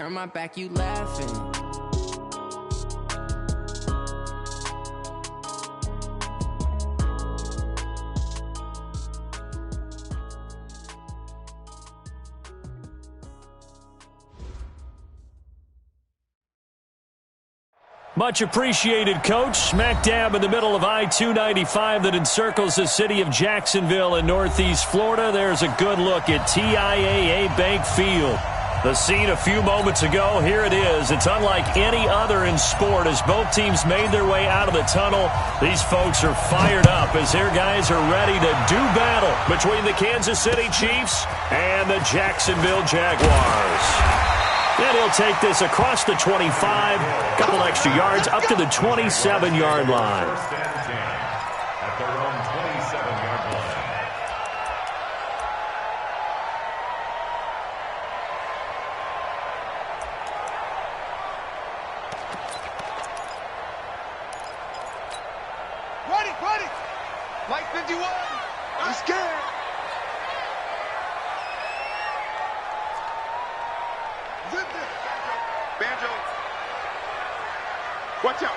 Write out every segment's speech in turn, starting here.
turn my back, you laughing. Much appreciated, Coach. Smack dab in the middle of I-295 that encircles the city of Jacksonville in Northeast Florida. There's a good look at TIAA Bank Field. The scene a few moments ago, here it is. It's unlike any other in sport as both teams made their way out of the tunnel. These folks are fired up as their guys are ready to do battle between the Kansas City Chiefs and the Jacksonville Jaguars. And he'll take this across the 25, couple extra yards, up to the 27-yard line. At their own 27-yard line. Ready! Mike 51. I'm scared. Banjo. Watch out.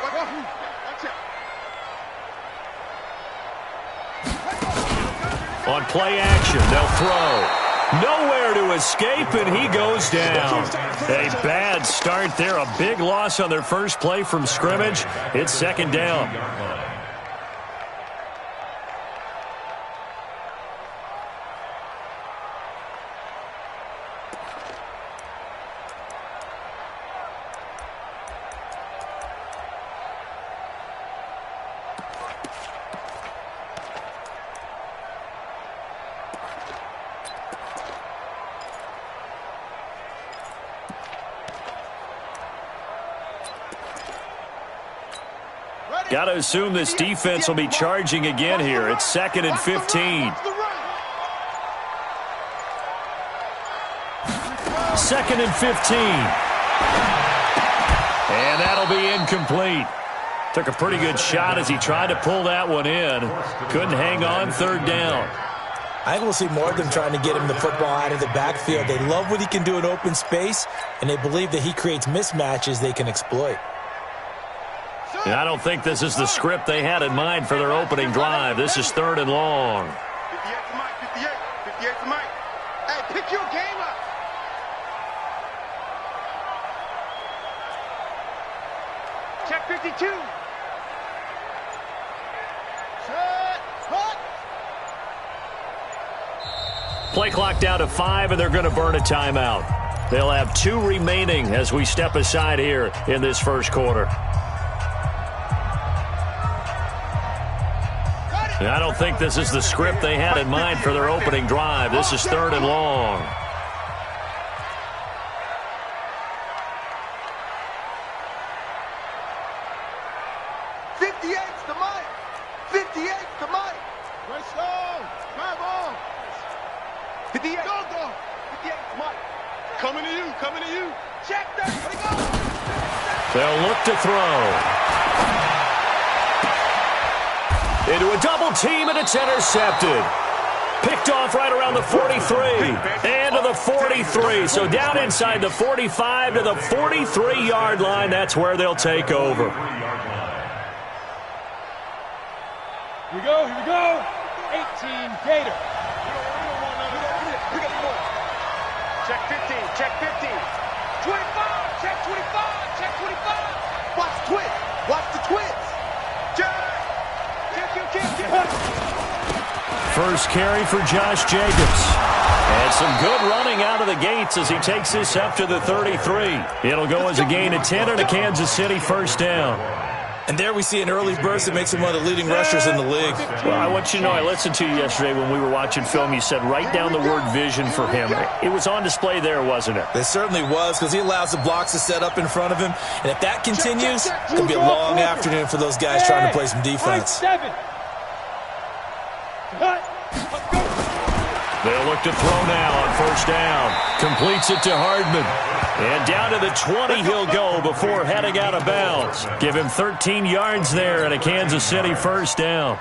On play action, they'll throw. Nowhere to escape, and he goes down. A bad start there. A big loss on their first play from scrimmage. It's second down. Got to assume this defense will be charging again here. It's 2nd and 15. 2nd and 15. And that'll be incomplete. Took a pretty good shot as he tried to pull that one in. Couldn't hang on, third down. I think we'll see more of them trying to get him the football out of the backfield. They love what he can do in open space, and they believe that he creates mismatches they can exploit. And I don't think this is the script they had in mind for their opening drive. This is 3rd and long. 58 to Mike. 58 to Mike. Hey, pick your game up. Check 52. Play clock down to 5, and they're going to burn a timeout. They'll have 2 remaining as we step aside here in this first quarter. And I don't think this is the script they had in mind for their opening drive. This is 3rd and long. To Mike. 58 to Mike. Right slow. Drive on. 58. Go. 58 to Mike. Coming to you. Check that. They'll look to throw. Into a double team, and it's intercepted. Picked off right around the 43. And to the 43. So down inside the 45 to the 43-yard line. That's where they'll take over. Here we go. 18, Gator. Check 15. 25. Check 25. Watch the twist. First carry for Josh Jacobs. And some good running out of the gates as he takes this up to the 33. It'll go as a gain of 10 and a Kansas City first down. And there we see an early burst that makes him one of the leading rushers in the league. Well, I want you to know, I listened to you yesterday when we were watching film. You said write down the word vision for him. It was on display there, wasn't it? It certainly was, because he allows the blocks to set up in front of him. And if that continues, it's going to be a long afternoon for those guys trying to play some defense. They'll look to throw now on first down. Completes it to Hardman. And down to the 20 he'll go before heading out of bounds. Give him 13 yards there and a Kansas City first down.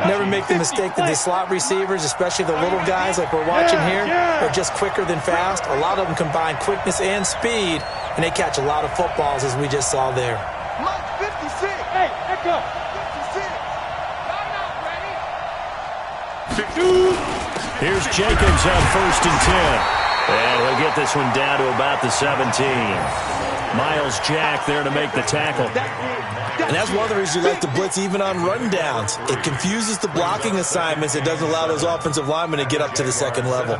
Never make the mistake that the slot receivers, especially the little guys like we're watching here, are just quicker than fast. A lot of them combine quickness and speed, and they catch a lot of footballs as we just saw there. Mike 56. Hey, echo. 56. Here's Jacobs on first and 10. And he'll get this one down to about the 17. Miles Jack there to make the tackle. And that's one of the reasons you like to blitz even on rundowns. It confuses the blocking assignments. It doesn't allow those offensive linemen to get up to the second level.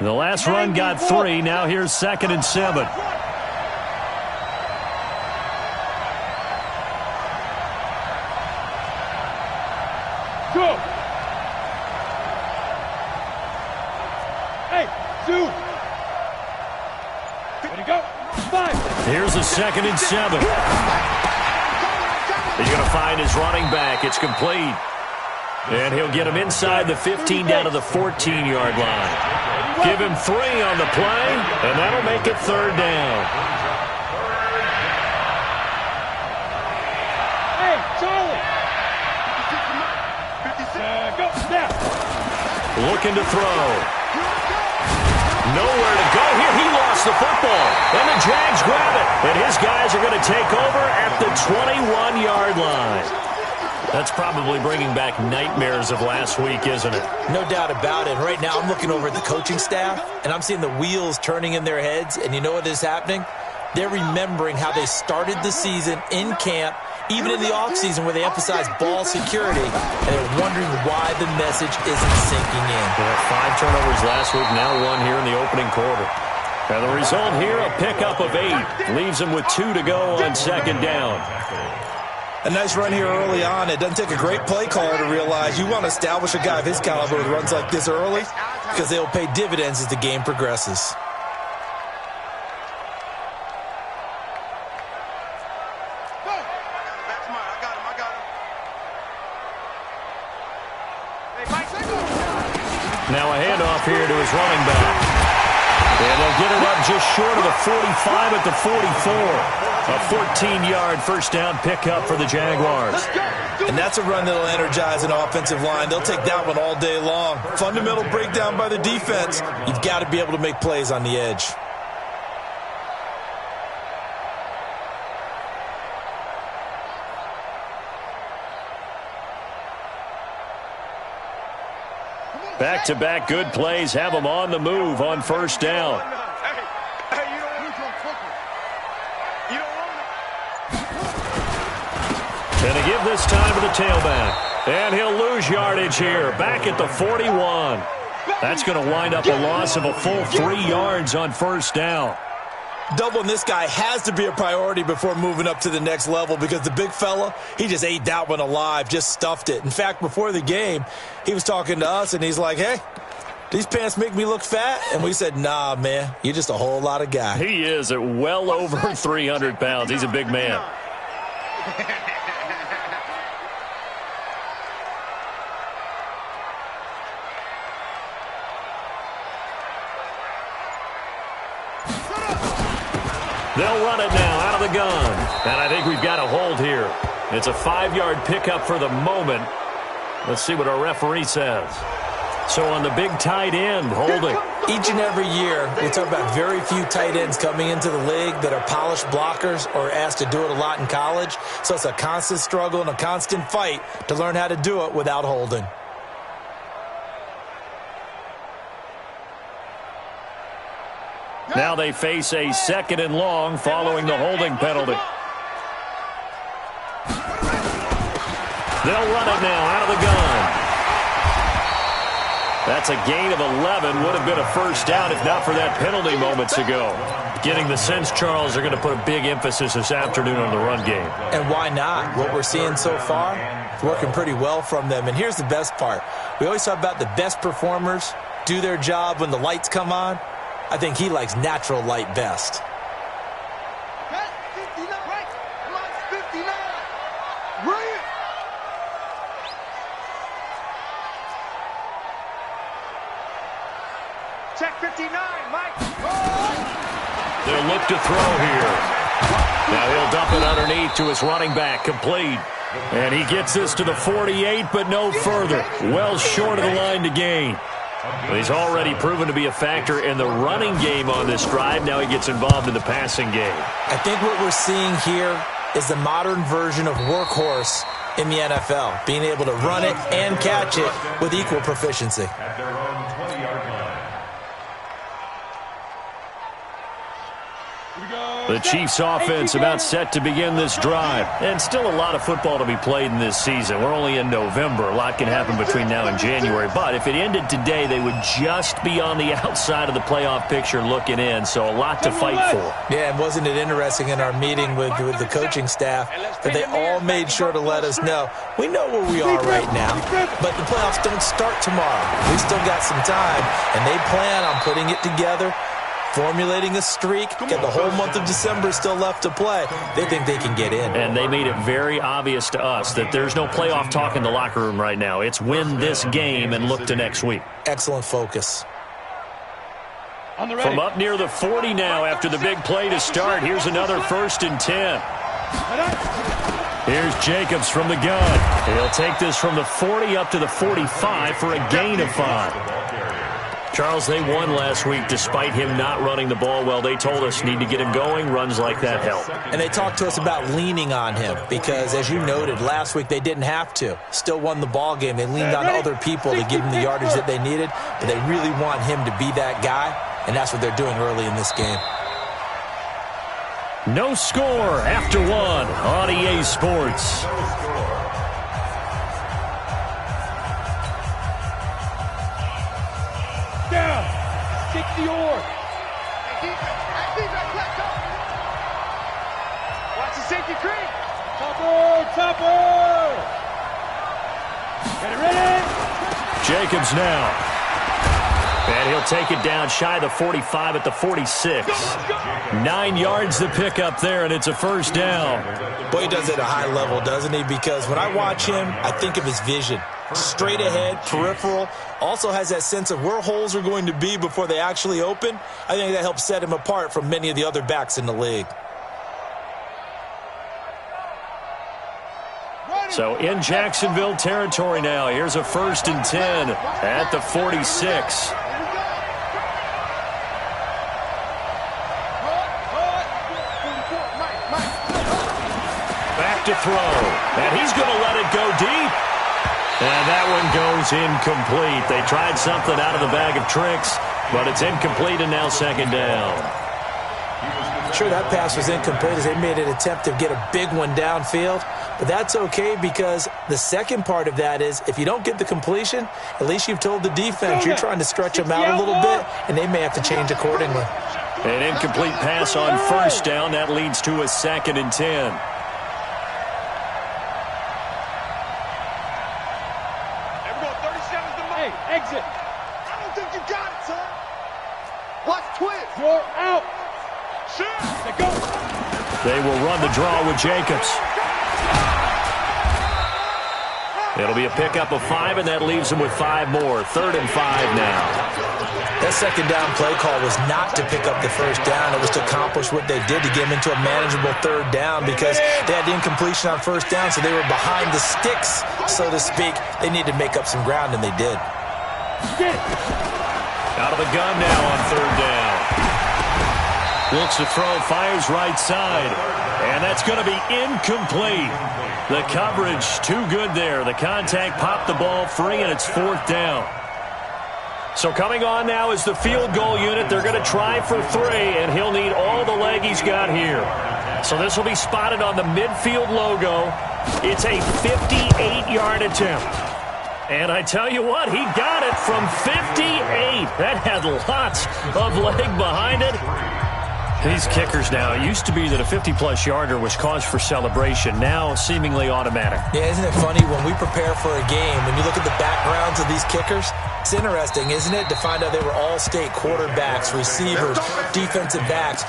The last run got 3. Now here's 2nd and 7. Go. Hey, Sue. Ready to go. 5. Here's a 2nd and 7. He's going to find his running back. It's complete. And he'll get him inside the 15 down to the 14-yard line. Give him 3 on the play, and that'll make it 3rd down. Hey, Charlie. Go. Snap. Looking to throw. Nowhere to go here. He lost the football. And the Jags grab it. And his guys are going to take over at the 21-yard line. That's probably bringing back nightmares of last week, isn't it? No doubt about it. Right now I'm looking over at the coaching staff, and I'm seeing the wheels turning in their heads. And you know what is happening? They're remembering how they started the season in camp, even in the offseason where they emphasized ball security, and they're wondering why the message isn't sinking in. They had 5 turnovers last week, now 1 here in the opening quarter. And the result here, a pickup of 8. Leaves them with 2 to go on 2nd down. A nice run here early on. It doesn't take a great play caller to realize you want to establish a guy of his caliber with runs like this early because they'll pay dividends as the game progresses. Now a handoff here to his running back. And they'll get it up just short of the 45 at the 44. A 14-yard first down pickup for the Jaguars. And that's a run that'll energize an offensive line. They'll take that one all day long. Fundamental breakdown by the defense. You've got to be able to make plays on the edge. Back-to-back good plays have them on the move on first down. And to give this time to the tailback. And he'll lose yardage here. Back at the 41. That's going to wind up a loss of a full 3 yards on first down. Doubling this guy has to be a priority before moving up to the next level because the big fella, he just ate that one alive, just stuffed it. In fact, before the game, he was talking to us, and he's like, hey, these pants make me look fat? And we said, nah, man, you're just a whole lot of guy. He is at well over 300 pounds. He's a big man. They'll run it now out of the gun. And I think we've got a hold here. It's a 5-yard pickup for the moment. Let's see what our referee says. So on the big tight end, holding. Each and every year, we talk about very few tight ends coming into the league that are polished blockers or asked to do it a lot in college. So it's a constant struggle and a constant fight to learn how to do it without holding. Now they face a 2nd and long following the holding penalty. They'll run it now out of the gun. That's a gain of 11. Would have been a first down if not for that penalty moments ago. Getting the sense, Charles, they're going to put a big emphasis this afternoon on the run game. And why not? What we're seeing so far, it's working pretty well from them. And here's the best part. We always talk about the best performers do their job when the lights come on. I think he likes natural light best. Check 59, Mike. They'll look to throw here. Now he'll dump it underneath to his running back, complete. And he gets this to the 48, but no further. Well short of the line to gain. Well, he's already proven to be a factor in the running game on this drive. Now he gets involved in the passing game. I think what we're seeing here is the modern version of workhorse in the NFL, being able to run it and catch it with equal proficiency. At their own 20-yard line. The Chiefs offense about set to begin this drive. And still a lot of football to be played in this season. We're only in November. A lot can happen between now and January. But if it ended today, they would just be on the outside of the playoff picture looking in. So a lot to fight for. Yeah, and wasn't it interesting in our meeting with the coaching staff that they all made sure to let us know, we know where we are right now, but the playoffs don't start tomorrow. We still got some time, and they plan on putting it together, formulating a streak, got the whole month of December still left to play. They think they can get in. And they made it very obvious to us that there's no playoff talk in the locker room right now. It's win this game and look to next week. Excellent focus. From up near the 40 now after the big play to start, here's another 1st and 10. Here's Jacobs from the gun. He'll take this from the 40 up to the 45 for a gain of 5. Charles, they won last week despite him not running the ball well. They told us need to get him going. Runs like that help. And they talked to us about leaning on him because, as you noted, last week they didn't have to. Still won the ball game. They leaned on other people to give him the yardage that they needed, but they really want him to be that guy, and that's what they're doing early in this game. No score after 1 on EA Sports. Down. 60 or. Watch the safety creep. Topper. Get it ready. Jacobs now. And he'll take it down shy of the 45 at the 46. 9 yards to pick up there, and it's a 1st down. Boy, he does it at a high level, doesn't he? Because when I watch him, I think of his vision. Straight ahead, peripheral, also has that sense of where holes are going to be before they actually open. I think that helps set him apart from many of the other backs in the league. So in Jacksonville territory now. Here's a 1st and 10 at the 46. Back to throw. And he's going to let it go deep. And that one goes incomplete. They tried something out of the bag of tricks, but it's incomplete and now 2nd down. Sure, that pass was incomplete as they made an attempt to get a big one downfield, but that's okay because the second part of that is if you don't get the completion, at least you've told the defense you're trying to stretch them out a little bit, and they may have to change accordingly. An incomplete pass on 1st down. That leads to a 2nd and 10. Exit. I don't think you got it, son. Watch twist. You're out. Sure. They go. They will run the draw with Jacobs. It'll be a pickup of 5, and that leaves them with 5 more. 3rd and 5 now. That 2nd down play call was not to pick up the 1st down. It was to accomplish what they did to get them into a manageable 3rd down because they had the incompletion on 1st down, so they were behind the sticks, so to speak. They needed to make up some ground, and they did. Out of the gun now on 3rd down. Looks to throw, fires right side. And that's going to be incomplete. The coverage too good there. The contact popped the ball free, and it's 4th down. So coming on now is the field goal unit. They're going to try for 3, and he'll need all the leg he's got here. So this will be spotted on the midfield logo. It's a 58-yard attempt. And I tell you what, he got it from 58. That had lots of leg behind it. These kickers now, it used to be that a 50-plus yarder was cause for celebration. Now, seemingly automatic. Yeah, isn't it funny when we prepare for a game, when you look at the backgrounds of these kickers, it's interesting, isn't it, to find out they were all-state quarterbacks, receivers, defensive backs,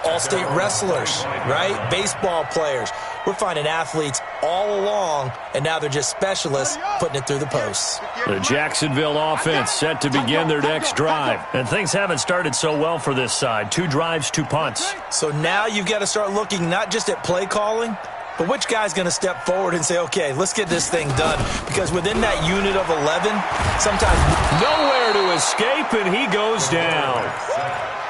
all-state wrestlers, right? Baseball players. We're finding athletes all along, and now they're just specialists putting it through the posts. The Jacksonville offense set to begin their next drive. And things haven't started so well for this side. 2 drives, 2 punts. So now you've got to start looking not just at play calling, but which guy's going to step forward and say, okay, let's get this thing done. Because within that unit of 11, sometimes nowhere to escape, and he goes down.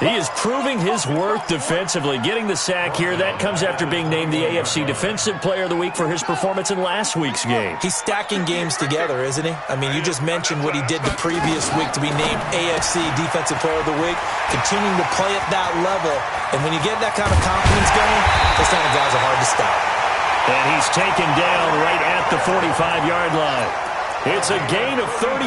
He is proving his worth defensively, getting the sack here. That comes after being named the AFC Defensive Player of the Week for his performance in last week's game. He's stacking games together, isn't he? I mean, you just mentioned what he did the previous week to be named AFC Defensive Player of the Week, continuing to play at that level. And when you get that kind of confidence going, those kind of guys are hard to stop. And he's taken down right at the 45-yard line. It's a gain of 34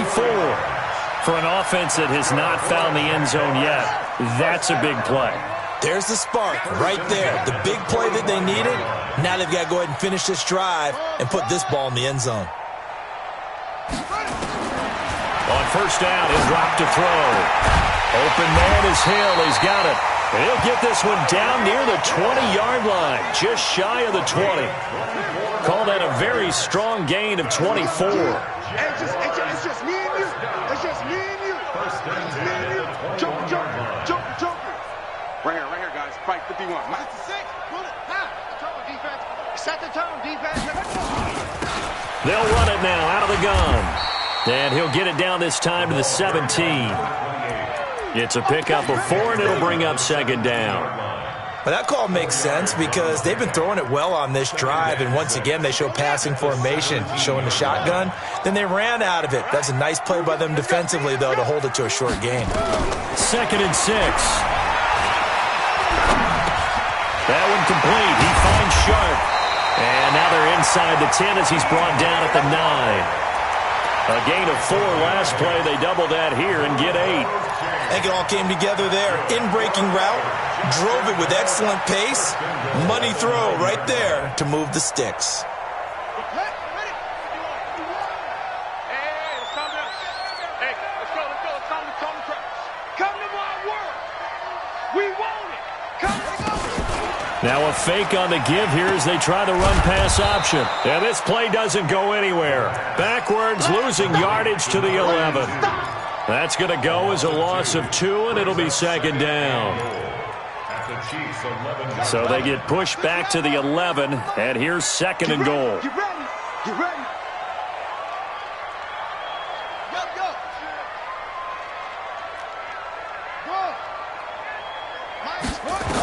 for an offense that has not found the end zone yet. That's a big play. There's the spark right there. The big play that they needed. Now they've got to go ahead and finish this drive and put this ball in the end zone. On first down, he'll drop to throw. Open man is Hill. He's got it. And he'll get this one down near the 20-yard line, just shy of the 20. Call that a very strong gain of 24. It's just me and you. It's just me and you. It's me and you. Joker. Right here, guys. Fight 51. 66. Pull it. Tone, defense. Set the tone, defense. They'll run it now out of the gun. And he'll get it down this time to the 17. It's a pickup of 4, and it'll bring up second down. Well, that call makes sense because they've been throwing it well on this drive, and once again they show passing formation, showing the shotgun. Then they ran out of it. That's a nice play by them defensively, though, to hold it to a short gain. 2nd and 6. That one complete. He finds Sharp. And now they're inside the 10 as he's brought down at the 9. A gain of 4 last play. They double that here and get 8. I think it all came together there. In-breaking route, drove it with excellent pace. Money throw right there to move the sticks. Now a fake on the give here as they try the run-pass option. And this play doesn't go anywhere. Backwards, losing yardage to the 11. That's going to go as a loss of 2, and it'll be second down. So they get pushed back to the 11, and here's 2nd and goal. Get ready. Go.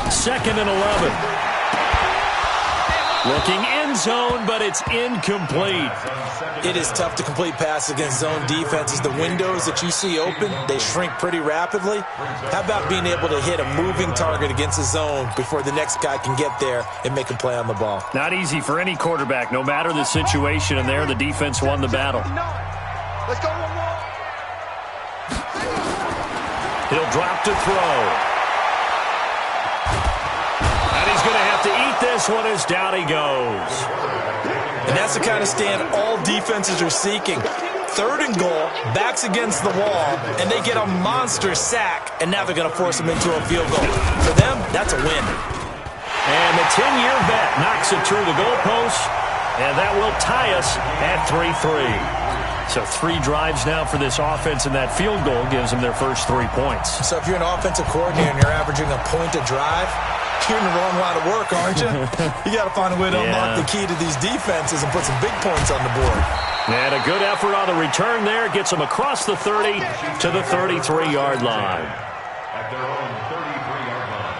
2nd and 11. Looking end zone, but it's incomplete. It is tough to complete passes against zone defenses. The windows that you see open, they shrink pretty rapidly. How about being able to hit a moving target against a zone before the next guy can get there and make a play on the ball? Not easy for any quarterback, no matter the situation, and there the defense won the battle. Let's go one more. He'll drop to throw. He's going to have to eat this one as down he goes. And that's the kind of stand all defenses are seeking. 3rd and goal, backs against the wall, and they get a monster sack, and now they're going to force them into a field goal. For them, that's a win. And the 10-year vet knocks it through the goalpost, and that will tie us at 3-3. So 3 drives now for this offense, and that field goal gives them their first 3 points. So if you're an offensive coordinator and you're averaging a point a drive, you're in the wrong line of work, aren't you? You got to find a way to unlock the key to these defenses and put some big points on the board. And a good effort on the return there gets them across the 30 to the 33-yard line. At their own 33-yard line.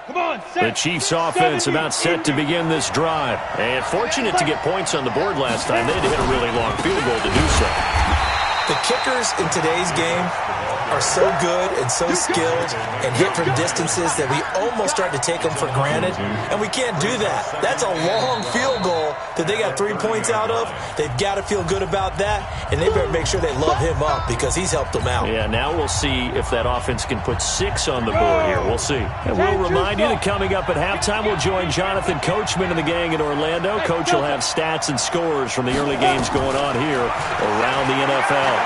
Come on, The Chiefs offense about set to begin this drive. And fortunate to get points on the board last time. They had to hit a really long field goal to do so. The kickers in today's game are so good and so skilled and hit from distances that we almost start to take them for granted, and we can't do that. That's a long field goal that they got 3 points out of, they've got to feel good about that, and they better make sure they love him up because he's helped them out. Yeah, now we'll see if that offense can put 6 on the board here. We'll see. And we'll remind you that coming up at halftime, we'll join Jonathan Coachman and the gang in Orlando. Coach will have stats and scores from the early games going on here around the NFL.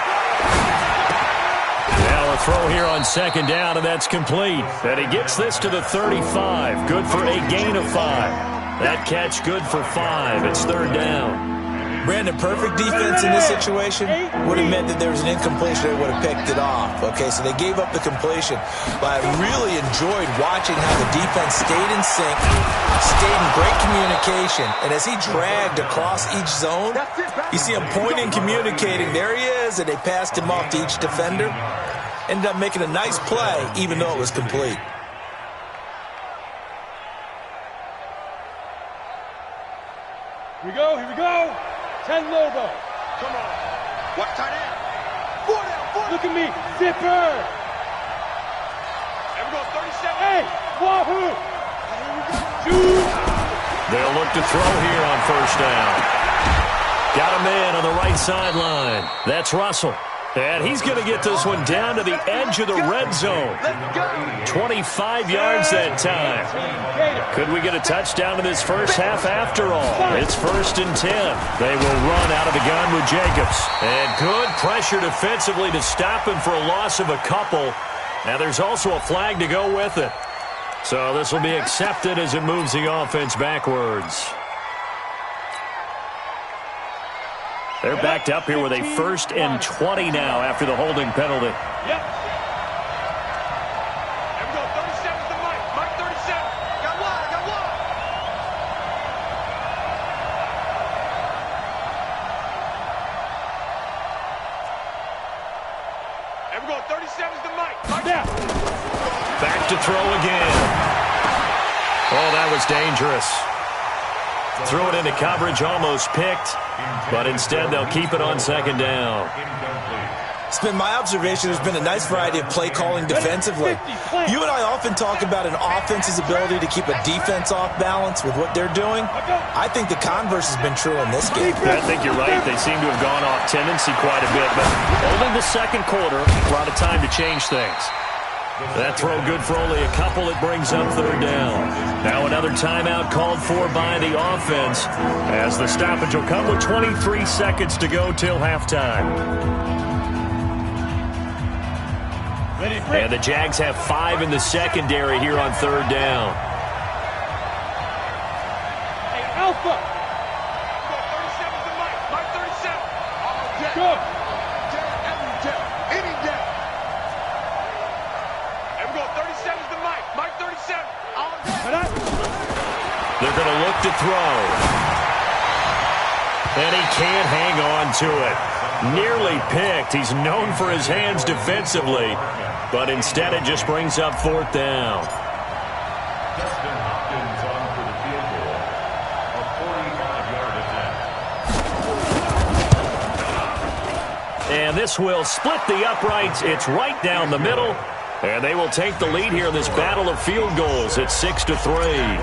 Now a throw here on second down, and that's complete. And he gets this to the 35. Good for a gain of 5. That catch good for 5. It's third down. Brandon, perfect defense in this situation would have meant that there was an incompletion. They would have picked it off. Okay, so they gave up the completion. But I really enjoyed watching how the defense stayed in sync, stayed in great communication. And as he dragged across each zone, you see him pointing, communicating. There he is, and they passed him off to each defender. Ended up making a nice play, even though it was complete. Here we go, here we go. 10 logo. Come on. Watch tight end. 4 down. Look at me. Zipper. And we go 37. Hey, wahoo. Shoot. They'll look to throw here on first down. Got a man on the right sideline. That's Russell. And he's going to get this one down to the edge of the red zone. 25 yards that time. Could we get a touchdown in this first half after all? It's 1st and 10. They will run out of the gun with Jacobs. And good pressure defensively to stop him for a loss of a couple. Now there's also a flag to go with it. So this will be accepted as it moves the offense backwards. They're backed up here with a 1st and 20 now after the holding penalty. Yep. And we go 37 to Mike. Mike 37. Got one. And we go 37 to Mike. Mike Now. Back to throw again. Oh, that was dangerous. Threw it into coverage, almost picked, but instead they'll keep it on second down. It's been my observation there's been a nice variety of play calling defensively. You and I often talk about an offense's ability to keep a defense off balance with what they're doing. I think the converse has been true in this game. I think you're right. They seem to have gone off tendency quite a bit, but only the second quarter, a lot of time to change things. That throw good for only a couple. It brings up third down. Now another timeout called for by the offense as the stoppage will come with 23 seconds to go till halftime. And the Jags have 5 in the secondary here on third down. Hey, Alpha. 37 to Mike. Mike 37. Go. They're going to look to throw. And he can't hang on to it. Nearly picked. He's known for his hands defensively, but instead it just brings up 4th down. And this will split the uprights. It's right down the middle. And they will take the lead here in this battle of field goals. It's 6-3.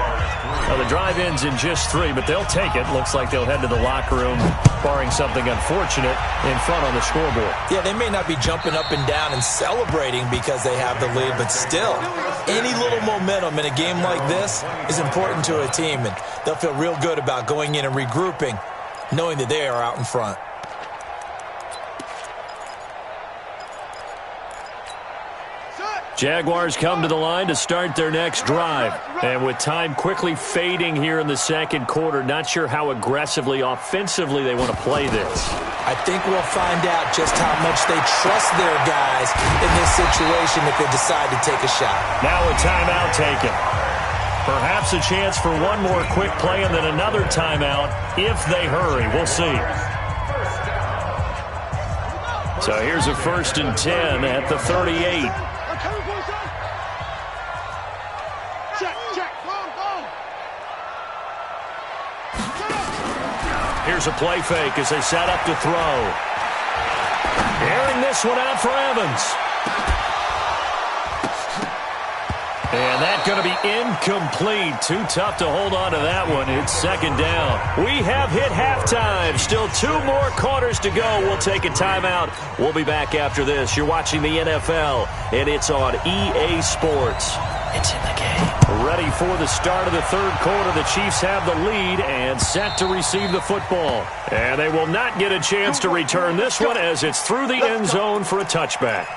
Now the drive ends in just 3, but they'll take it. Looks like they'll head to the locker room, barring something unfortunate, in front on the scoreboard. Yeah, they may not be jumping up and down and celebrating because they have the lead, but still, any little momentum in a game like this is important to a team, and they'll feel real good about going in and regrouping, knowing that they are out in front. Jaguars come to the line to start their next drive. And with time quickly fading here in the second quarter, not sure how aggressively, offensively they want to play this. I think we'll find out just how much they trust their guys in this situation if they decide to take a shot. Now a timeout taken. Perhaps a chance for one more quick play and then another timeout if they hurry. We'll see. So here's a 1st and 10 at the 38. Here's a play fake as they set up to throw. Airing this one out for Evans. And that's going to be incomplete. Too tough to hold on to that one. It's second down. We have hit halftime. Still 2 more quarters to go. We'll take a timeout. We'll be back after this. You're watching the NFL, and it's on EA Sports. It's in the game. Ready for the start of the third quarter. The Chiefs have the lead and set to receive the football. And they will not get a chance to return this one as it's through the end zone for a touchback.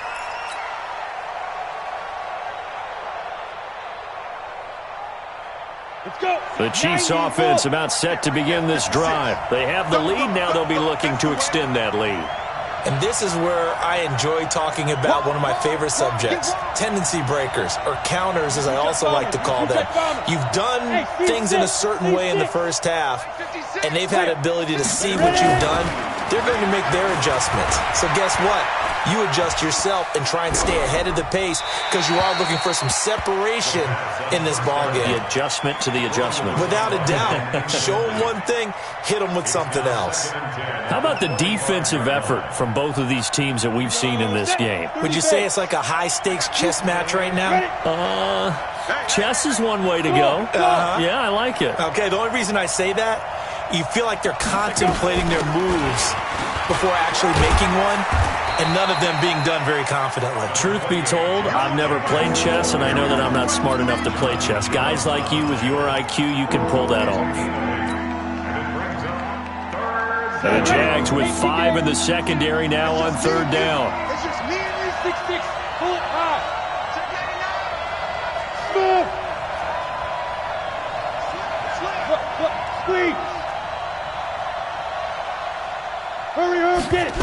The Chiefs offense about set to begin this drive. They have the lead. Now they'll be looking to extend that lead. And this is where I enjoy talking about one of my favorite subjects, tendency breakers, or counters as I also like to call them. You've done things in a certain way in the first half, and they've had the ability to see what you've done. They're going to make their adjustments. So guess what? You adjust yourself and try and stay ahead of the pace because you are looking for some separation in this ballgame. The adjustment to the adjustment. Without a doubt. Show them one thing, hit them with something else. How about the defensive effort from both of these teams that we've seen in this game? Would you say it's like a high-stakes chess match right now? Chess is one way to go. Yeah, I like it. Okay, the only reason I say that, you feel like they're contemplating their moves before actually making one, and none of them being done very confidently. Truth be told, I've never played chess, and I know that I'm not smart enough to play chess. Guys like you with your IQ, you can pull that off. The Jags with 5 in the secondary now on third down. It's just me and you, 6'6", pull it high. Smooth. Squeeze. Hurry up, get it.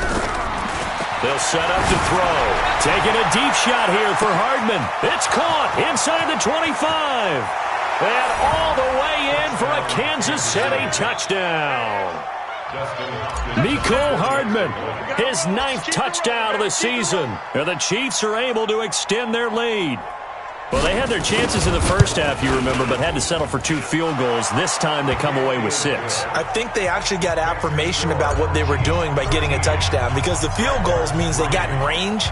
They'll set up to throw. Taking a deep shot here for Hardman. It's caught inside the 25. And all the way in for a Kansas City touchdown. Mecole Hardman, his 9th touchdown of the season. And the Chiefs are able to extend their lead. Well, they had their chances in the first half, you remember, but had to settle for 2 field goals. This time they come away with 6. I think they actually got affirmation about what they were doing by getting a touchdown because the field goals means they got in range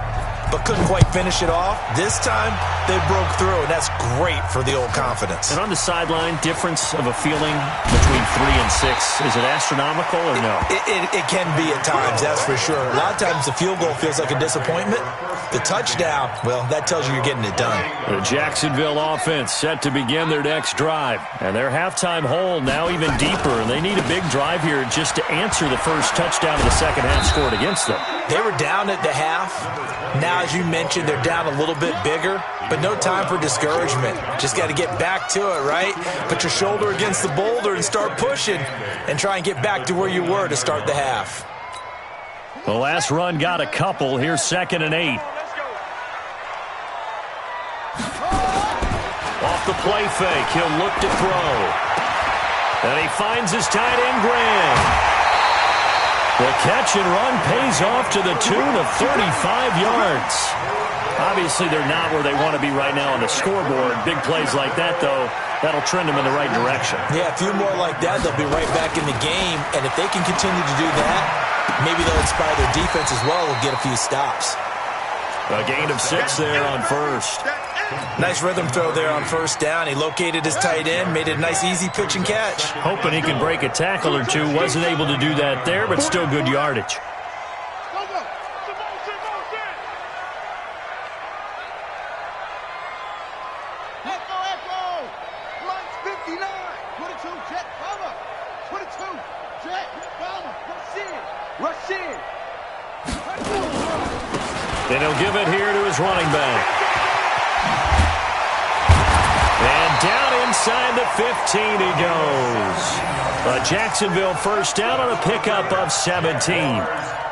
but couldn't quite finish it off. This time, they broke through, and that's great for the old confidence. And on the sideline, difference of a feeling between 3 and 6, is it astronomical or no? It can be at times, that's for sure. A lot of times the field goal feels like a disappointment. The touchdown, well, that tells you you're getting it done. The Jacksonville offense set to begin their next drive. And their halftime hole now even deeper, and they need a big drive here just to answer the first touchdown of the second half scored against them. They were down at the half. Now, as you mentioned, they're down a little bit bigger, but no time for discouragement. Just got to get back to it, right? Put your shoulder against the boulder and start pushing and try and get back to where you were to start the half. The last run got a couple. Here's 2nd and 8. Off the play fake, he'll look to throw. And he finds his tight end, Graham. The catch and run pays off to the tune of 35 yards. Obviously, they're not where they want to be right now on the scoreboard. Big plays like that, though, that'll trend them in the right direction. Yeah, a few more like that, they'll be right back in the game. And if they can continue to do that, maybe they'll inspire their defense as well and get a few stops. A gain of 6 there on first. Nice rhythm throw there on first down. He located his tight end, made it a nice easy pitch and catch. Hoping he can break a tackle or two. Wasn't able to do that there, but still good yardage. And he'll give it here to his running back. And down inside the 15 he goes. A Jacksonville first down on a pickup of 17.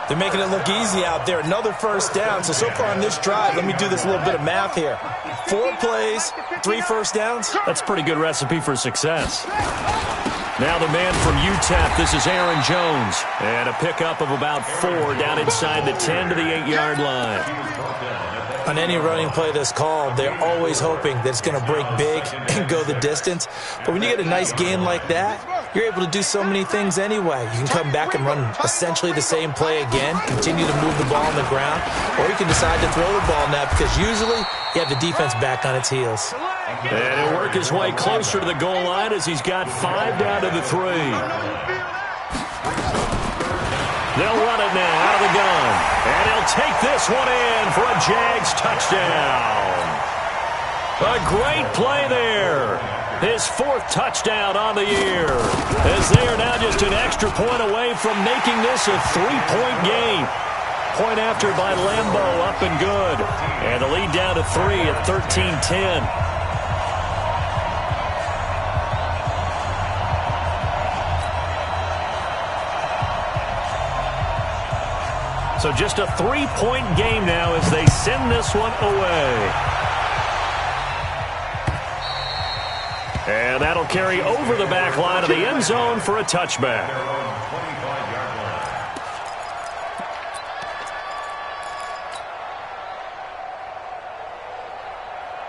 They're making it look easy out there. Another first down. So far on this drive, let me do this little bit of math here. 4 plays, 3 first downs. That's a pretty good recipe for success. Now the man from UTEP, this is Aaron Jones. And a pickup of about 4 down inside the 10 to the 8-yard line. On any running play that's called, they're always hoping that it's going to break big and go the distance. But when you get a nice gain like that, you're able to do so many things anyway. You can come back and run essentially the same play again, continue to move the ball on the ground, or you can decide to throw the ball now because usually you have the defense back on its heels. And he'll work his way closer to the goal line as he's got 5 down to the 3. They'll run it now out of the gun. And he'll take this one in for a Jags touchdown. A great play there. His 4th touchdown on the year. As they are now just an extra point away from making this a 3-point game. Point after by Lambeau, up and good. And the lead down to 3 at 13-10. So just a 3-point game now as they send this one away. And that'll carry over the back line of the end zone for a touchback.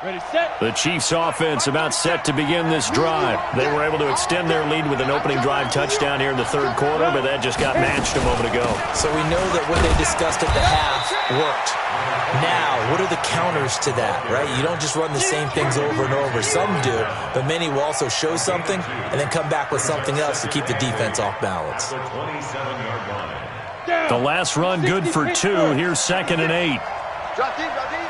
Ready, set. The Chiefs offense about set to begin this drive. They were able to extend their lead with an opening drive touchdown here in the 3rd quarter, but that just got matched a moment ago. So we know that what they discussed at the half worked. Now, what are the counters to that, right? You don't just run the same things over and over. Some do, but many will also show something and then come back with something else to keep the defense off balance. The last run good for 2. Here's 2nd and 8. Drop deep, drop deep.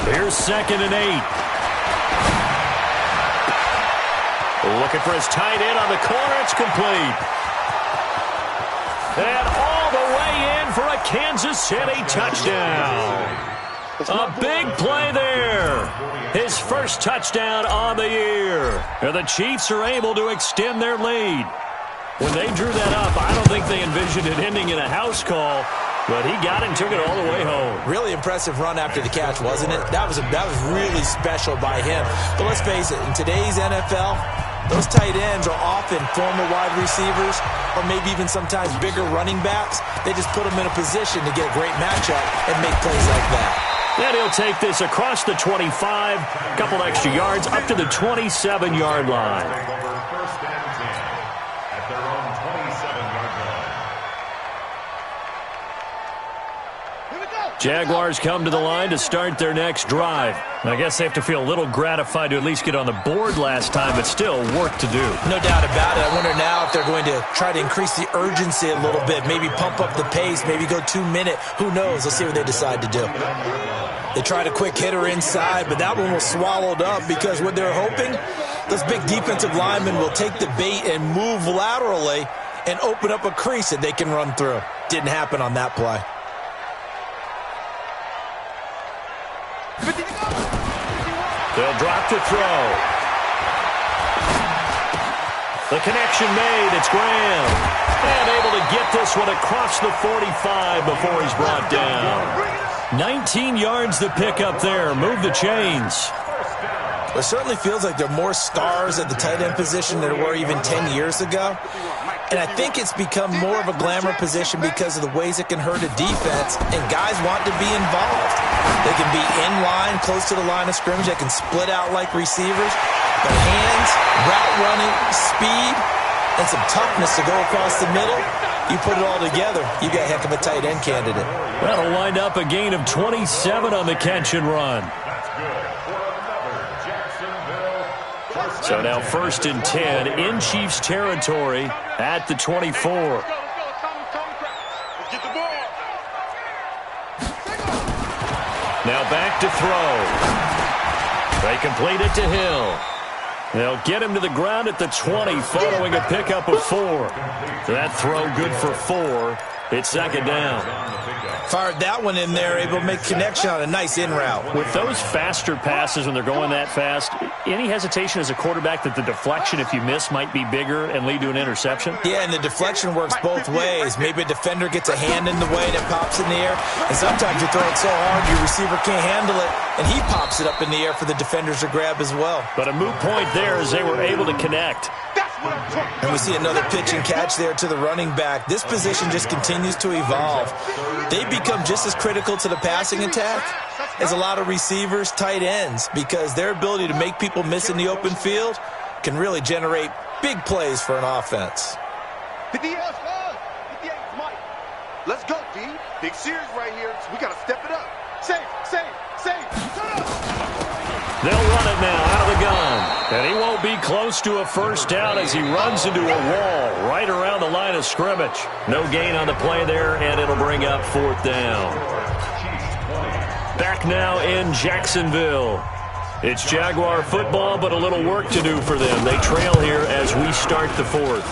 Here's 2nd and 8. Looking for his tight end on the corner. It's complete. And all the way in for a Kansas City touchdown. A big play there. His 1st touchdown on the year. And the Chiefs are able to extend their lead. When they drew that up, I don't think they envisioned it ending in a house call. But he got it and took it all the way home. Really impressive run after the catch, wasn't it? That was really special by him. But let's face it, in today's NFL, those tight ends are often former wide receivers or maybe even sometimes bigger running backs. They just put them in a position to get a great matchup and make plays like that. And he'll take this across the 25, a couple extra yards, up to the 27-yard line. First and 10 at their own 27-yard line. Jaguars come to the line to start their next drive. I guess they have to feel a little gratified to at least get on the board last time, but still work to do. No doubt about it. I wonder now if they're going to try to increase the urgency a little bit, maybe pump up the pace, maybe go 2-minute. Who knows? Let's see what they decide to do. They tried a quick hitter inside, but that one was swallowed up because what they're hoping, those big defensive linemen will take the bait and move laterally and open up a crease that they can run through. Didn't happen on that play. They'll drop to throw. The connection made. It's Graham. And able to get this one across the 45 before he's brought down. 19 yards to pick up there. Move the chains. It certainly feels like there are more stars at the tight end position than there were even 10 years ago. And I think it's become more of a glamour position because of the ways it can hurt a defense, and guys want to be involved. They can be in line, close to the line of scrimmage. They can split out like receivers. But hands, route running, speed, and some toughness to go across the middle, you put it all together, you got a heck of a tight end candidate. That'll wind up a gain of 27 on the catch and run. So now 1st and 10 in Chiefs territory at the 24. Now back to throw. They complete it to Hill. They'll get him to the ground at the 20 following a pickup of 4. That throw good for 4. It's 2nd down. Fired that one in there, able to make connection on a nice in route. With those faster passes when they're going that fast, any hesitation as a quarterback that the deflection, if you miss, might be bigger and lead to an interception? Yeah, and the deflection works both ways. Maybe a defender gets a hand in the way and it pops in the air, and sometimes you throw it so hard your receiver can't handle it, and he pops it up in the air for the defenders to grab as well. But a moot point there as they were able to connect. And we see another pitch and catch there to the running back. This position just continues to evolve. They become just as critical to the passing attack as a lot of receivers, tight ends, because their ability to make people miss in the open field can really generate big plays for an offense. 50 yards, 58, Mike. Let's go, D. Big series right here, so we got to step it up. Safe. Turn up. They'll run it now out of the gun. And he won't be close to a first down as he runs into a wall right around the line of scrimmage. No gain on the play there, and it'll bring up fourth down. Back now in Jacksonville. It's Jaguar football, but a little work to do for them. They trail here as we start the fourth.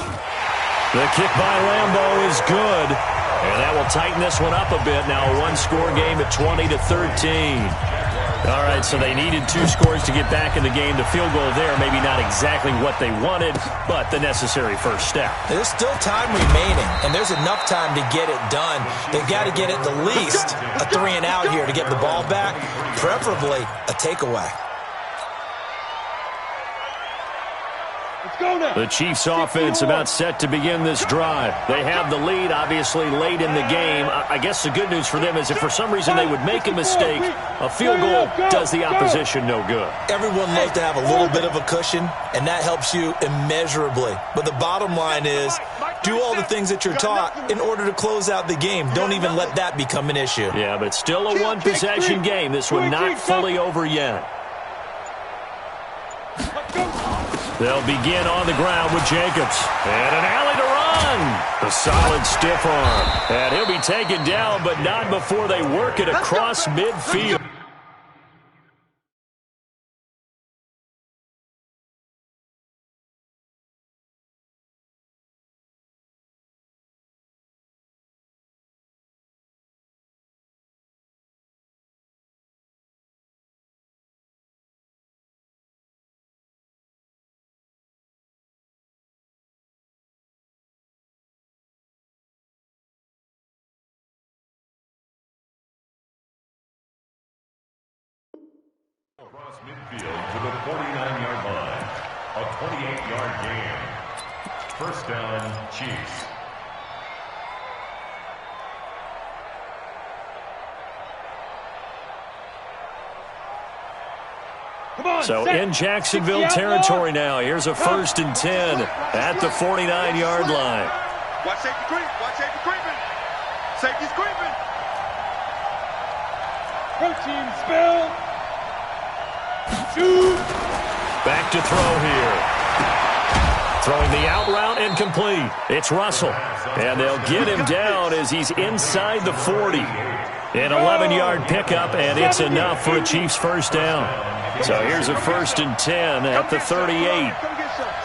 The kick by Lambeau is good, and that will tighten this one up a bit. Now a one-score game at 20-13. All right, so they needed 2 scores to get back in the game. The field goal there, maybe not exactly what they wanted, but the necessary first step. There's still time remaining, and there's enough time to get it done. They've got to get at the least a 3-and-out here to get the ball back, preferably a takeaway. The Chiefs' offense about set to begin this drive. They have the lead, obviously, late in the game. I guess the good news for them is if for some reason they would make a mistake, a field goal does the opposition no good. Everyone loves to have a little bit of a cushion, and that helps you immeasurably. But the bottom line is, do all the things that you're taught in order to close out the game. Don't even let that become an issue. Yeah, but still a one-possession game. This one not fully over yet. They'll begin on the ground with Jacobs. And an alley to run. A solid stiff arm. And he'll be taken down, but not before they work it across midfield. Across midfield to the 49-yard line. A 28-yard gain. First down, Chiefs. So in Jacksonville territory now. Here's a 1st and 10 at the 49-yard line. Watch safety creep. Watch safety creeping. Safety's creeping. Protein spill. Back to throw here. Throwing the out route incomplete. It's Russell. And they'll get him down as he's inside the 40. An 11-yard pickup, and it's enough for a Chiefs first down. So here's a 1st and 10 at the 38.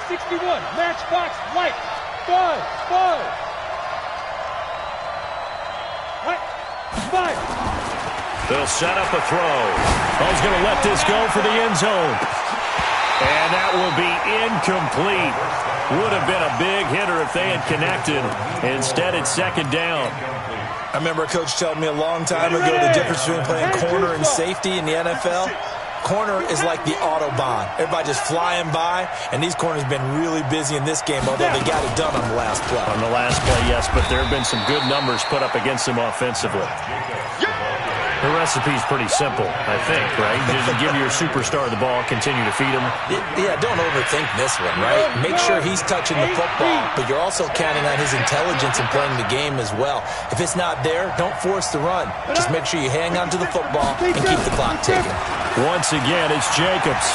61, matchbox, light, five. They'll set up a throw. Ball's going to let this go for the end zone. And that will be incomplete. Would have been a big hitter if they had connected. Instead, it's 2nd down. I remember a coach telling me a long time ago the difference between playing corner and safety in the NFL. Corner is like the Autobahn. Everybody just flying by, and these corners have been really busy in this game, although they got it done on the last play. On the last play, yes, but there have been some good numbers put up against them offensively. The recipe's pretty simple, I think, right? Just give your superstar the ball, continue to feed him. Yeah, don't overthink this one, right? Make sure he's touching the football, but you're also counting on his intelligence in playing the game as well. If it's not there, don't force the run. Just make sure you hang on to the football and keep the clock ticking. Once again, it's Jacobs.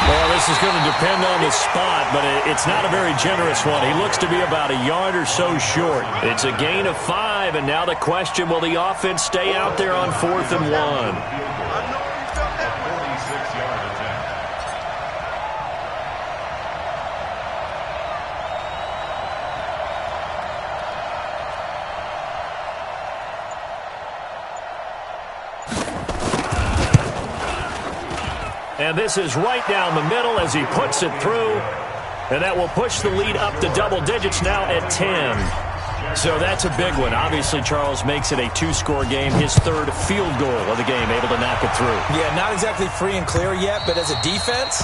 Well, this is going to depend on the spot, but it's not a very generous one. He looks to be about a yard or so short. It's a gain of 5, and now the question, will the offense stay out there on 4th and 1? And this is right down the middle as he puts it through. And that will push the lead up to double digits now at 10. So that's a big one. Obviously, Charles makes it a two-score game. His third field goal of the game, able to knock it through. Yeah, not exactly free and clear yet, but as a defense,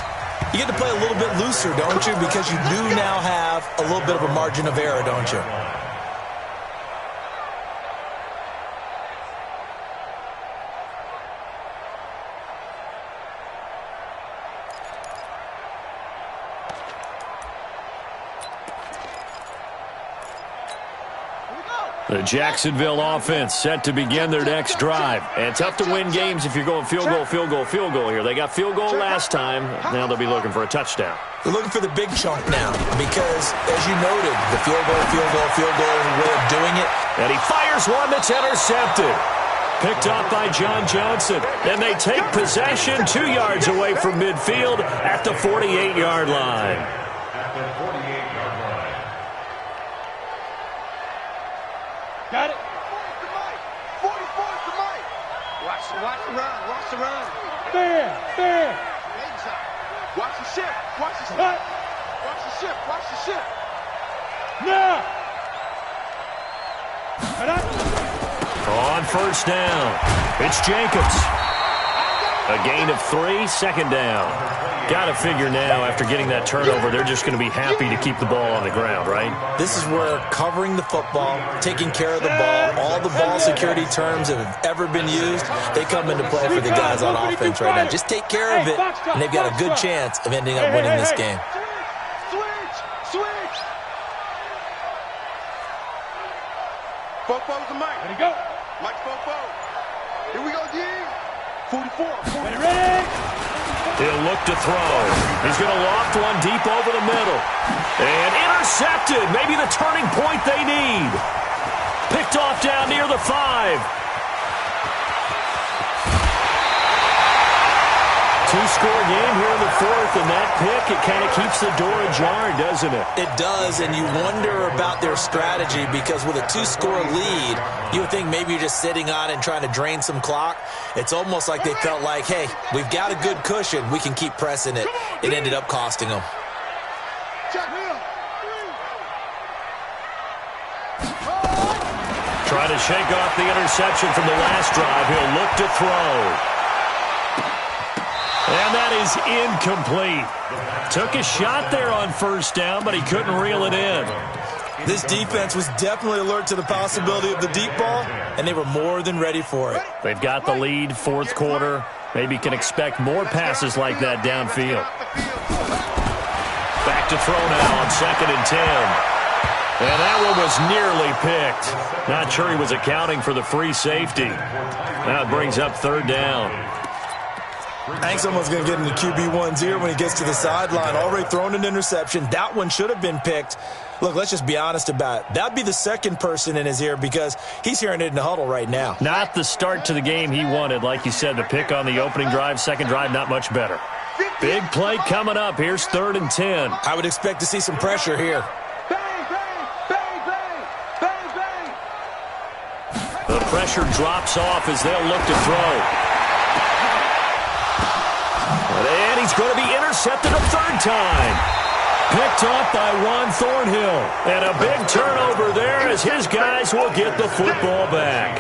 you get to play a little bit looser, don't you? Because you do now have a little bit of a margin of error, don't you? The Jacksonville offense set to begin their next drive. And tough to win games if you're going field goal, field goal, field goal here. They got field goal last time. Now they'll be looking for a touchdown. They're looking for the big chunk now because, as you noted, the field goal way of doing it. And he fires one that's intercepted. Picked off by John Johnson. And they take possession 2 yards away from midfield at the 48-yard line. At the 48-yard line. Got it. 44 to Mike. Watch the run. Watch the run. Fair. Watch the shift. Watch the shift. Cut. Watch the shift. Watch the shift. Now. Cut up. On first down, it's Jacobs. A gain of 3, second down. Got to figure now, after getting that turnover, they're just going to be happy to keep the ball on the ground, right? This is where covering the football, taking care of the ball, all the ball security terms that have ever been used, they come into play for the guys on offense right now. Just take care of it, and they've got a good chance of ending up winning this game. Switch. Fofo's the Mike. Ready, go. Mike Fofo. Here we go, D. 44. Ready. He'll look to throw. He's going to loft one deep over the middle. And intercepted. Maybe the turning point they need. Picked off down near the 5. Two-score game here in the 4th, and that pick, it kind of keeps the door ajar, doesn't it? It does, and you wonder about their strategy because with a 2-score lead, you would think maybe you're just sitting on it and trying to drain some clock. It's almost like they felt like, hey, we've got a good cushion. We can keep pressing it. It ended up costing them. Trying to shake off the interception from the last drive. He'll look to throw. And that is incomplete. Took a shot there on first down, but he couldn't reel it in. This defense was definitely alert to the possibility of the deep ball, and they were more than ready for it. They've got the lead, 4th quarter. Maybe can expect more passes like that downfield. Back to throw now on 2nd and 10. And that one was nearly picked. Not sure he was accounting for the free safety. Now it brings up 3rd down. Hank's almost going to get into QB1's ear when he gets to the sideline. Already thrown an interception. That one should have been picked. Look, let's just be honest about it. That'd be the second person in his ear because he's hearing it in the huddle right now. Not the start to the game he wanted. Like you said, the pick on the opening drive, second drive, not much better. Big play coming up. Here's 3rd and 10. I would expect to see some pressure here. The pressure drops off as they'll look to throw. And he's going to be intercepted a 3rd time. Picked off by Juan Thornhill. And a big turnover there as his guys will get the football back.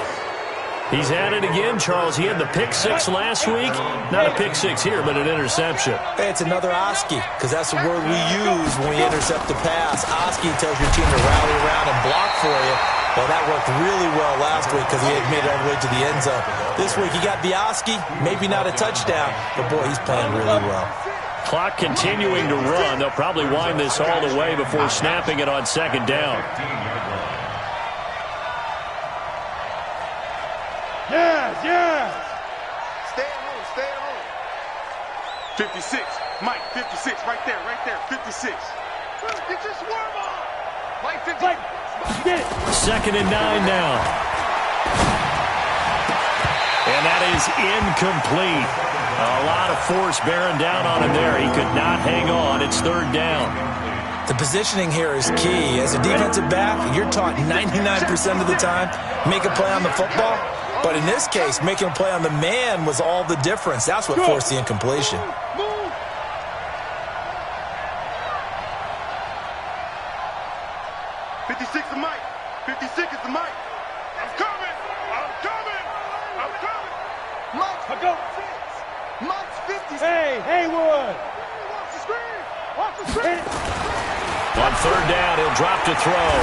He's at it again, Charles. He had the pick 6 last week. Not a pick 6 here, but an interception. Hey, it's another Oski, because that's the word we use when we intercept the pass. Oski tells your team to rally around and block for you. Well, that worked really well last week because he had made it all the way to the end zone. This week, he got the Oski, maybe not a touchdown, but, boy, he's playing really well. Clock continuing to run. They'll probably wind this all the way before snapping it on 2nd down. Yes. Stay at home. 56. Mike, 56. Right there. 56. Get your swarm on. Mike, 50. Get it. 2nd and 9 now. And that is incomplete. A lot of force bearing down on him there. He could not hang on. It's 3rd down. The positioning here is key. As a defensive back, you're taught 99% of the time, make a play on the football. But in this case, making a play on the man was all the difference. That's what forced the incompletion. 56 is Mike. 56 is the Mike. I'm coming. I'm coming. I'm coming. Mike's 56. Mike's 56. Hey, Haywood. Watch the screen. Watch the screen. On third down, he'll drop to throw.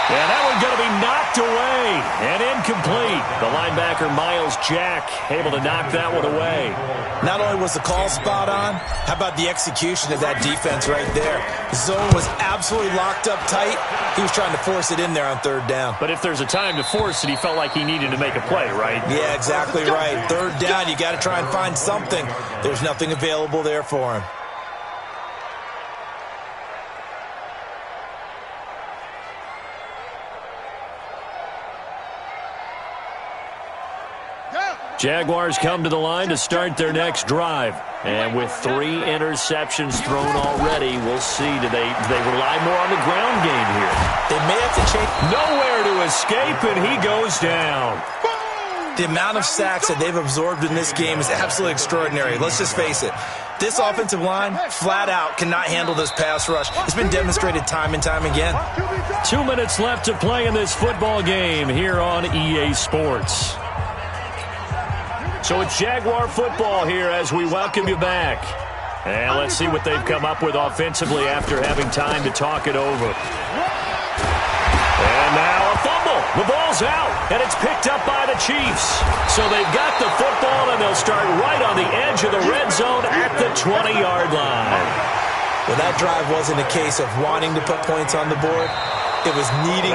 And that one's going to be knocked away and incomplete. The linebacker, Miles Jack, able to knock that one away. Not only was the call spot on, how about the execution of that defense right there? The zone was absolutely locked up tight. He was trying to force it in there on third down. But if there's a time to force it, he felt like he needed to make a play, right? Yeah, exactly right. Third down, you got to try and find something. There's nothing available there for him. Jaguars come to the line to start their next drive. And with 3 interceptions thrown already, we'll see. Do they rely more on the ground game here? They may have to change. Nowhere to escape, and he goes down. The amount of sacks that they've absorbed in this game is absolutely extraordinary. Let's just face it. This offensive line, flat out, cannot handle this pass rush. It's been demonstrated time and time again. 2 minutes left to play in this football game here on EA Sports. So it's Jaguar football here as we welcome you back. And let's see what they've come up with offensively after having time to talk it over. And now a fumble. The ball's out, and it's picked up by the Chiefs. So they've got the football, and they'll start right on the edge of the red zone at the 20-yard line. Well, that drive wasn't a case of wanting to put points on the board. It was needing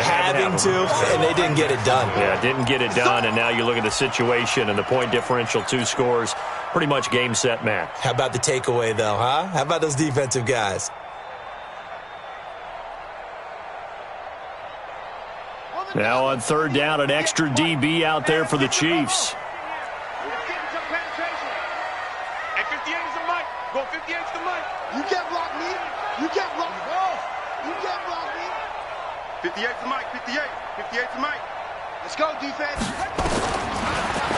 having to, and they didn't get it done. Yeah, didn't get it done, and now you look at the situation and the point differential, 2 scores, pretty much game, set, match. How about the takeaway, though, huh? How about those defensive guys? Now on third down, an extra DB out there for the Chiefs. At 58 is the Mike. Go 58 is the Mike. You can't block me. You can't block me. You can't block me. 58 is the Mike. 58. 58 is the Mike. Let's go, defense.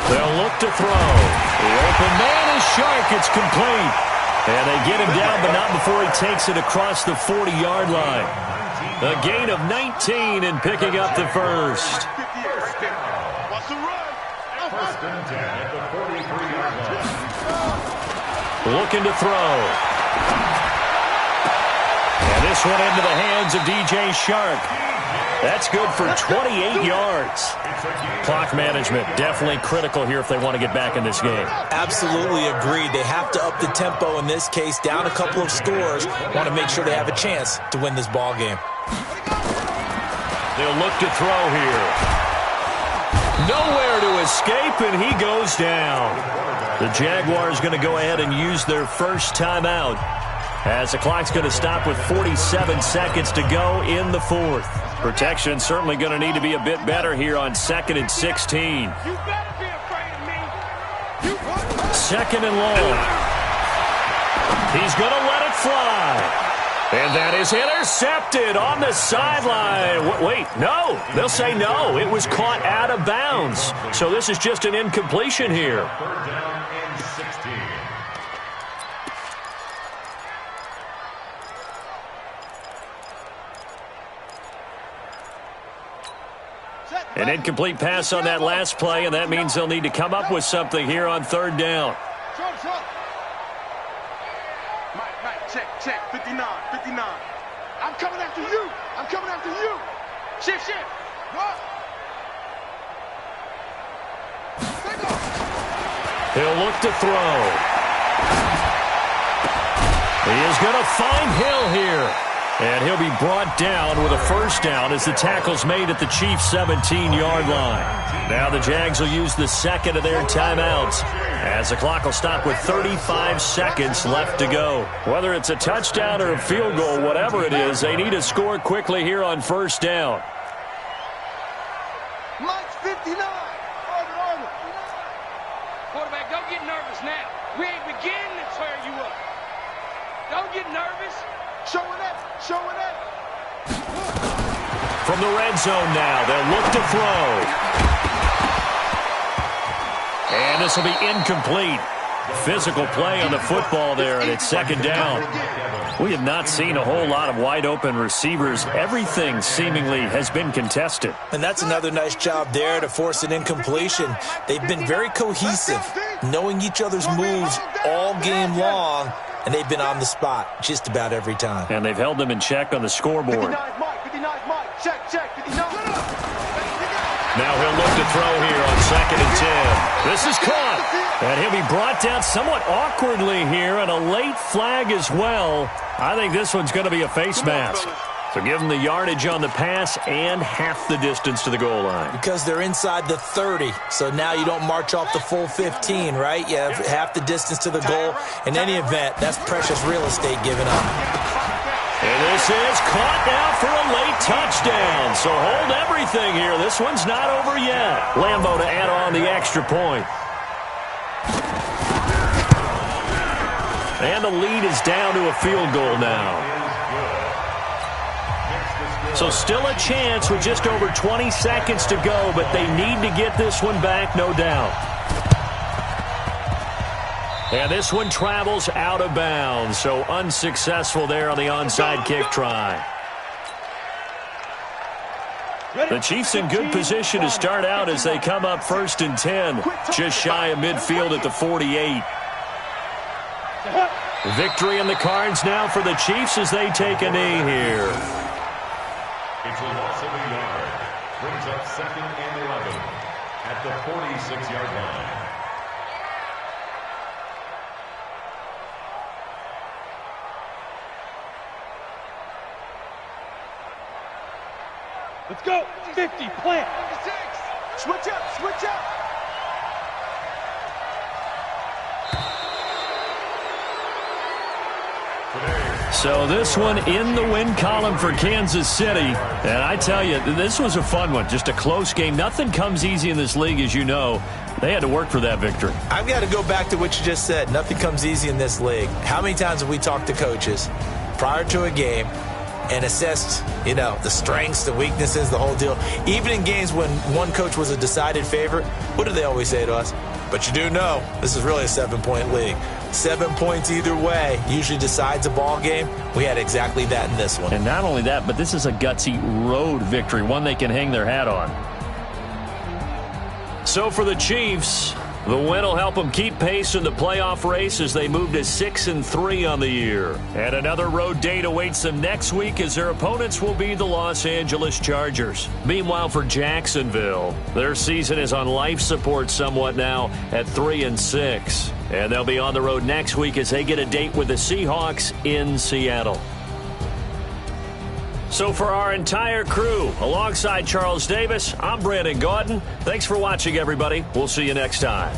They'll look to throw. The open man is Shark. It's complete. And they get him down, but not before he takes it across the 40-yard line. A gain of 19 and picking up the first. What's the run? First and 10 at the 43-yard line. Looking to throw. And this one into the hands of DJ Shark. That's good for 28 yards. Clock management definitely critical here if they want to get back in this game. Absolutely agreed. They have to up the tempo in this case, down a couple of scores. Want to make sure they have a chance to win this ball game. They'll look to throw here. Nowhere to escape, and he goes down. The Jaguars going to go ahead and use their first timeout as the clock's going to stop with 47 seconds to go in the fourth. Protection certainly going to need to be a bit better here on 2nd and 16. You better be afraid of me. 2nd and long. He's going to let it fly. And that is intercepted on the sideline. Wait, no. They'll say no. It was caught out of bounds. So this is just an incompletion here. Third down and 16. An incomplete pass on that last play, and that means they'll need to come up with something here on third down. Mike, check, 59. I'm coming after you. I'm coming after you. Shift. What? He'll look to throw. He is going to find Hill here. And he'll be brought down with a first down as the tackle's made at the Chiefs' 17-yard line. Now the Jags will use the second of their timeouts as the clock will stop with 35 seconds left to go. Whether it's a touchdown or a field goal, whatever it is, they need to score quickly here on first down. Mike's 59. Quarterback, don't get nervous now. We ain't beginning to tear you up. Don't get nervous. Showing up. From the red zone now, they'll look to throw. And this will be incomplete. Physical play on the football there, and it's second down. We have not seen a whole lot of wide-open receivers. Everything seemingly has been contested. And that's another nice job there to force an incompletion. They've been very cohesive, knowing each other's moves all game long, and they've been on the spot just about every time. And they've held them in check on the scoreboard. 59 Mike, 59 Mike, check, 59. Now he'll look to throw here on 2nd and 10. This is caught. And he'll be brought down somewhat awkwardly here, and a late flag as well. I think this one's going to be a face mask. So give them the yardage on the pass and half the distance to the goal line. Because they're inside the 30, so now you don't march off the full 15, right? You have half the distance to the goal. In any event, that's precious real estate given up. And this is caught now for a late touchdown. So hold everything here. This one's not over yet. Lambo to add on the extra point. And the lead is down to a field goal now. So still a chance with just over 20 seconds to go, but they need to get this one back, no doubt. And this one travels out of bounds, so unsuccessful there on the onside kick try. The Chiefs in good position to start out as they come up 1st and 10, just shy of midfield at the 48. Victory in the cards now for the Chiefs as they take a knee here. It's a loss of a yard. Brings up 2nd and 11 at the 46-yard line. Let's go. 50, plant. 56. Switch up, switch up. So this one in the win column for Kansas City. And I tell you, this was a fun one. Just a close game. Nothing comes easy in this league, as you know. They had to work for that victory. I've got to go back to what you just said. Nothing comes easy in this league. How many times have we talked to coaches prior to a game and assessed, the strengths, the weaknesses, the whole deal? Even in games when one coach was a decided favorite, what do they always say to us? But you do know this is really a 7-point league. 7 points either way usually decides a ball game. We had exactly that in this one. And not only that, but this is a gutsy road victory, one they can hang their hat on. So for the Chiefs, the win will help them keep pace in the playoff race as they move to 6-3 on the year. And another road date awaits them next week as their opponents will be the Los Angeles Chargers. Meanwhile, for Jacksonville, their season is on life support somewhat now at 3-6. And they'll be on the road next week as they get a date with the Seahawks in Seattle. So for our entire crew, alongside Charles Davis, I'm Brandon Gaudin. Thanks for watching, everybody. We'll see you next time.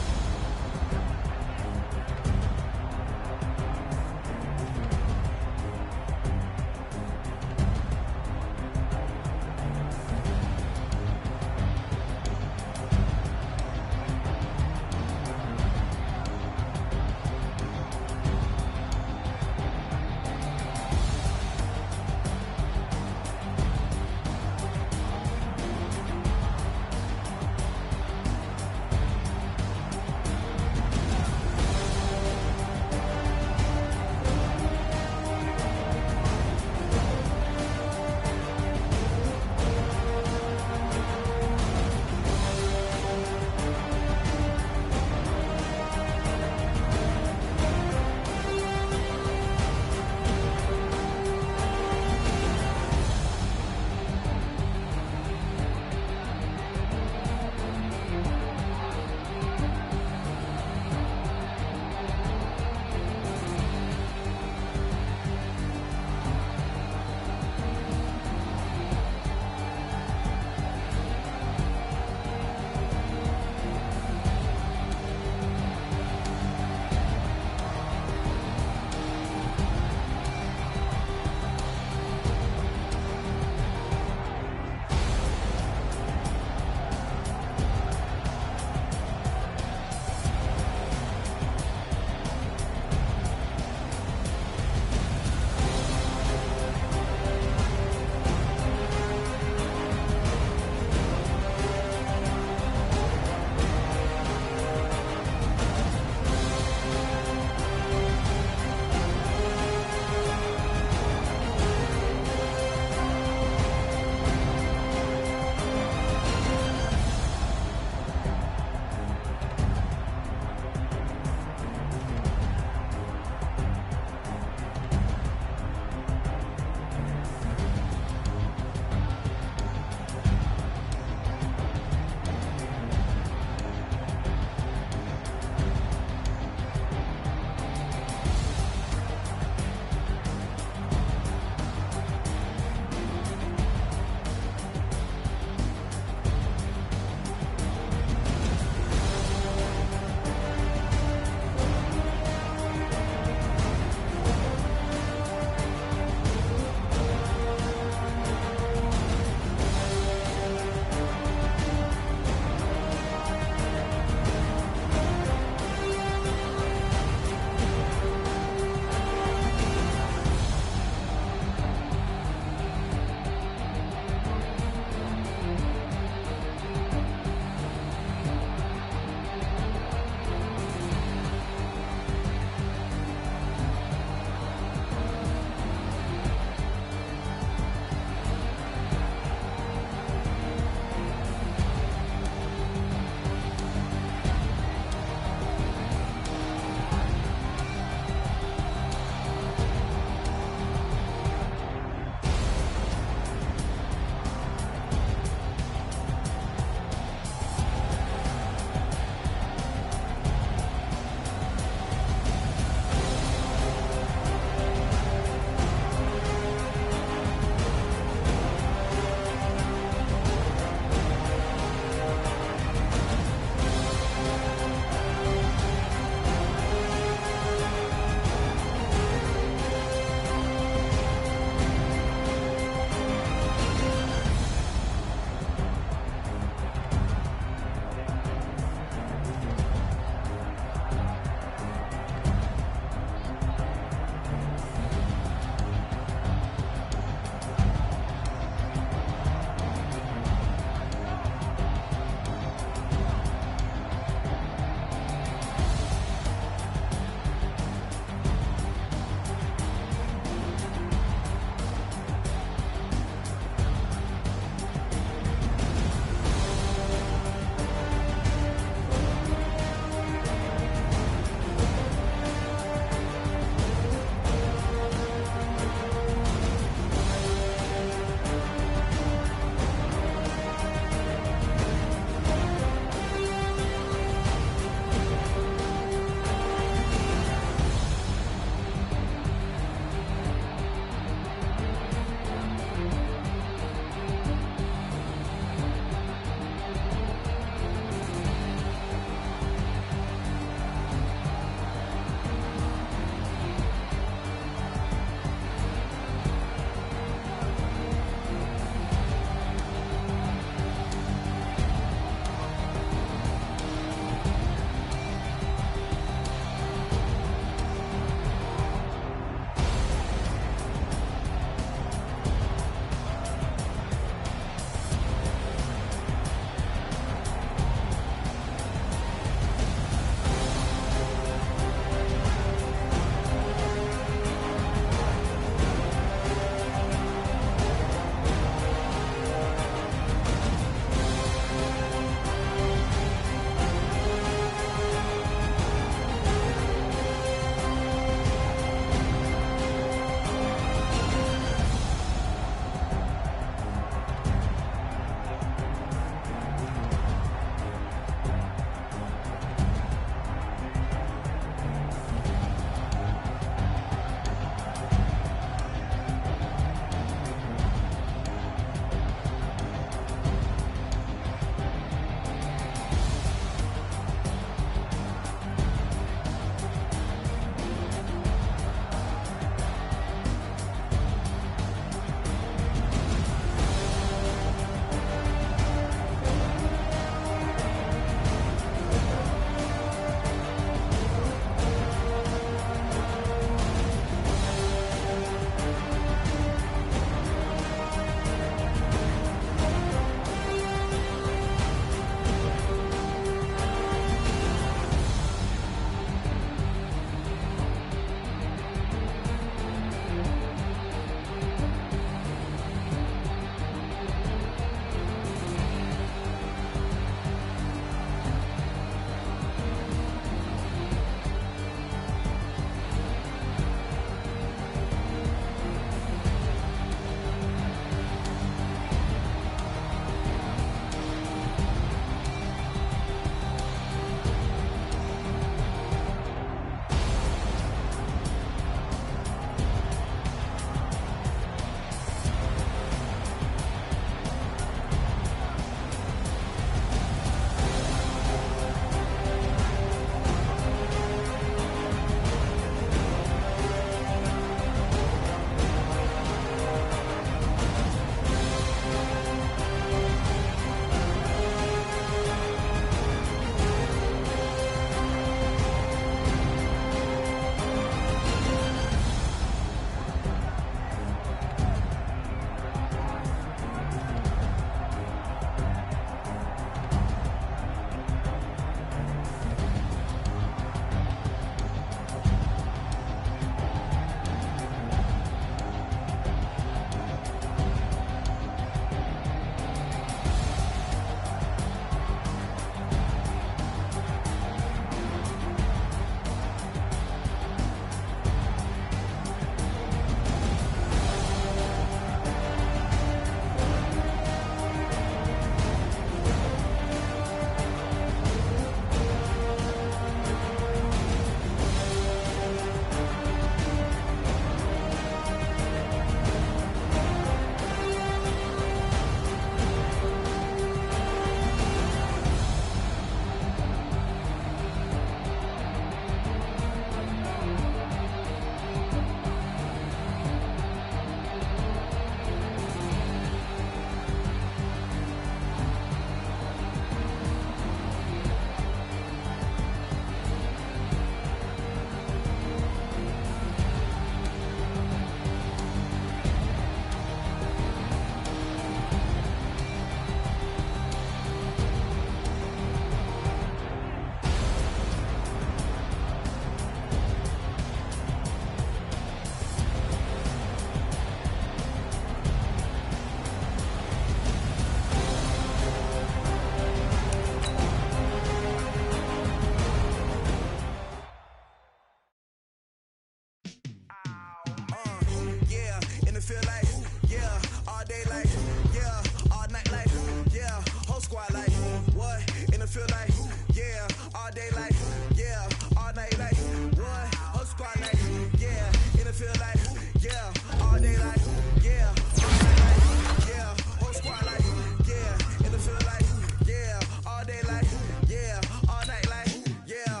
feel like, yeah, all day like, yeah, all night like, yeah, whole squad like, what? And it feel like, yeah, all day like, yeah, all night like, what? Whole squad like, yeah, and it feel like, yeah, all day like, yeah, all night like, yeah, whole squad like, yeah, and it feel like, yeah, all day like, yeah, all night like, yeah.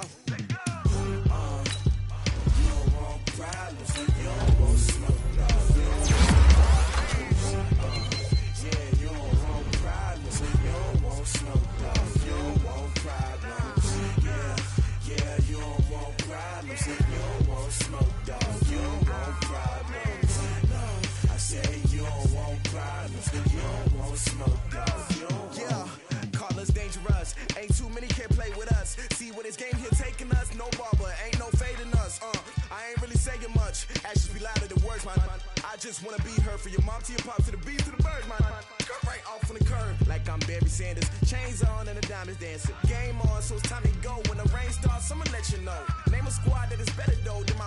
You don't want problems, you don't want smoke, dog. You don't yeah, you don't want problems, you don't want smoke, dog. You don't want problems, yeah, you don't want problems, you don't want smoke, dog. You don't want problems, no. I say you don't want problems, you don't want smoke, dog. You don't yeah, call us dangerous. Ain't too many can play with us. See what this game here taking us. No barber, ain't no fading us. I ain't really saying much. Actions be louder than words, man. I just wanna be heard for your mom to your pop to the beat to the bird, man. Cut right off on the curb like I'm Barry Sanders. Chains on and the diamonds dancing. Game on, so it's time to go. When the rain starts, I'ma let you know. Name a squad that is better though than my